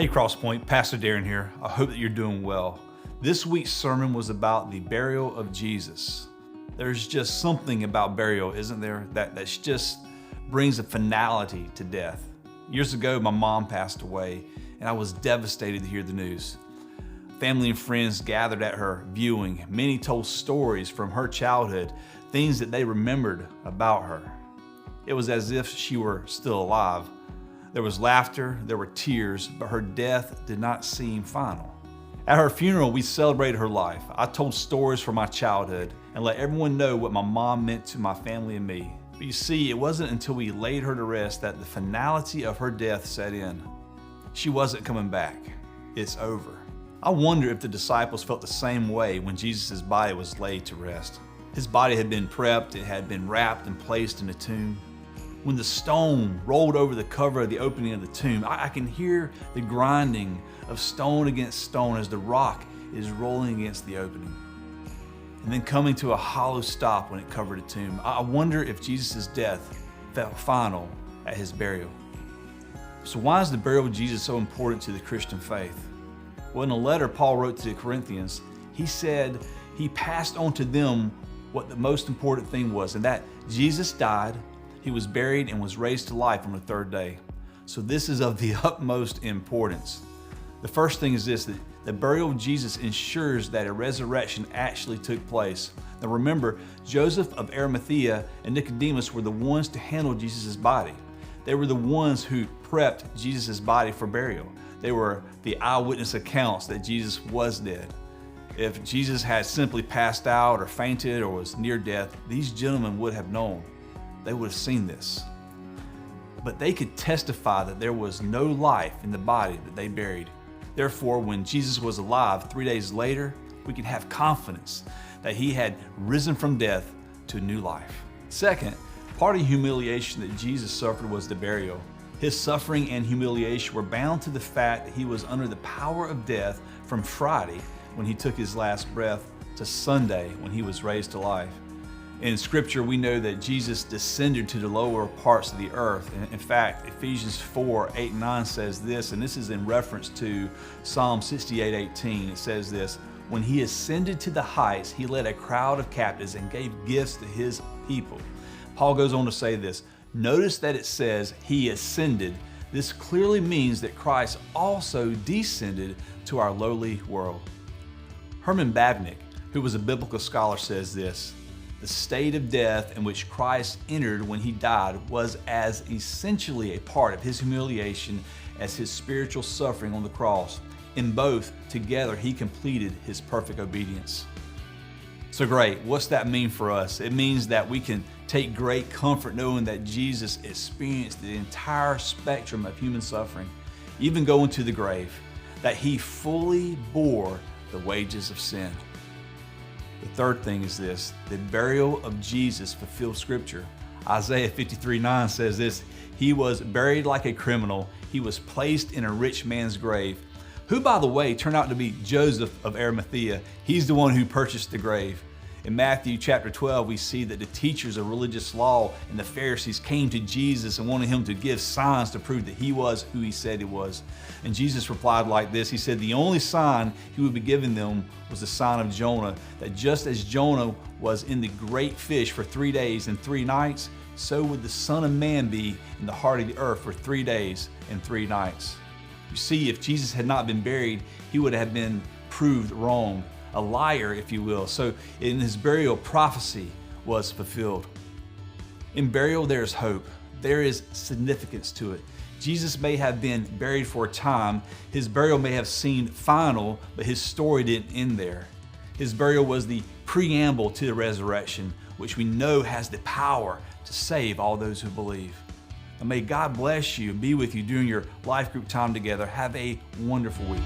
Hey Crosspoint, Pastor Darren here. I hope that you're doing well. This week's sermon was about the burial of Jesus. There's just something about burial, isn't there, that just brings a finality to death. Years ago, my mom passed away, and I was devastated to hear the news. Family and friends gathered at her viewing. Many told stories from her childhood, things that they remembered about her. It was as if she were still alive. There was laughter, there were tears, but her death did not seem final. At her funeral, we celebrated her life. I told stories from my childhood and let everyone know what my mom meant to my family and me. But you see, it wasn't until we laid her to rest that the finality of her death set in. She wasn't coming back. It's over. I wonder if the disciples felt the same way when Jesus' body was laid to rest. His body had been prepped, it had been wrapped and placed in a tomb. When the stone rolled over the cover of the opening of the tomb, I can hear the grinding of stone against stone as the rock is rolling against the opening, and then coming to a hollow stop when it covered a tomb. I wonder if Jesus' death felt final at his burial. So why is the burial of Jesus so important to the Christian faith? Well, in a letter Paul wrote to the Corinthians, he said he passed on to them what the most important thing was, and that Jesus died, he was buried, and was raised to life on the third day. So this is of the utmost importance. The first thing is this, that the burial of Jesus ensures that a resurrection actually took place. Now remember, Joseph of Arimathea and Nicodemus were the ones to handle Jesus' body. They were the ones who prepped Jesus' body for burial. They were the eyewitness accounts that Jesus was dead. If Jesus had simply passed out or fainted or was near death, these gentlemen would have known. They would have seen this. But they could testify that there was no life in the body that they buried. Therefore, when Jesus was alive 3 days later, we can have confidence that he had risen from death to new life. Second, part of the humiliation that Jesus suffered was the burial. His suffering and humiliation were bound to the fact that he was under the power of death from Friday when he took his last breath to Sunday when he was raised to life. In Scripture, we know that Jesus descended to the lower parts of the earth. In fact, Ephesians 4:8-9 says this, and this is in reference to Psalm 68:18. It says this, "When he ascended to the heights, he led a crowd of captives and gave gifts to his people." Paul goes on to say this, notice that it says he ascended. This clearly means that Christ also descended to our lowly world. Herman Babnick, who was a biblical scholar, says this, "The state of death in which Christ entered when he died was as essentially a part of his humiliation as his spiritual suffering on the cross. In both, together, he completed his perfect obedience." So great, what's that mean for us? It means that we can take great comfort knowing that Jesus experienced the entire spectrum of human suffering, even going to the grave, that he fully bore the wages of sin. The third thing is this, the burial of Jesus fulfilled Scripture. Isaiah 53:9 says this, "He was buried like a criminal. He was placed in a rich man's grave," who, by the way, turned out to be Joseph of Arimathea. He's the one who purchased the grave. In Matthew chapter 12, we see that the teachers of religious law and the Pharisees came to Jesus and wanted him to give signs to prove that he was who he said he was. And Jesus replied like this. He said the only sign he would be giving them was the sign of Jonah, that just as Jonah was in the great fish for 3 days and 3 nights, so would the Son of Man be in the heart of the earth for 3 days and 3 nights. You see, if Jesus had not been buried, he would have been proved wrong. A liar, if you will. So in his burial, prophecy was fulfilled. In burial, there is hope. There is significance to it. Jesus may have been buried for a time. His burial may have seemed final, but his story didn't end there. His burial was the preamble to the resurrection, which we know has the power to save all those who believe. And may God bless you and be with you during your life group time together. Have a wonderful week.